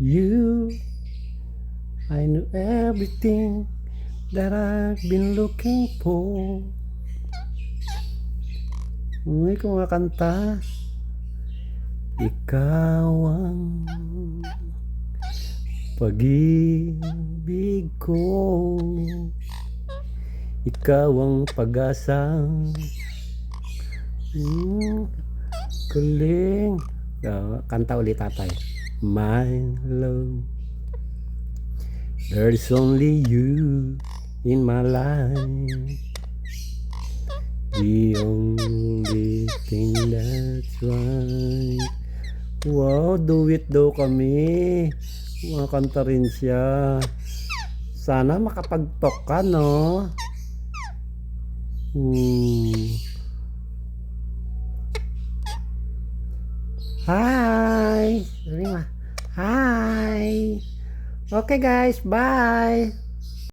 You, I know everything that I've been looking for. Uy, kumakanta. Ikaw ang pag-ibig ko. Ikaw ang pag-asang galing. Kanta ulit tatay. My love, there's only you in my life. The only thing that's right. Wow, duet daw kami. Makakanta rin siya. Sana makapag-talk ka, no? Hi! Hi! Okay guys, bye!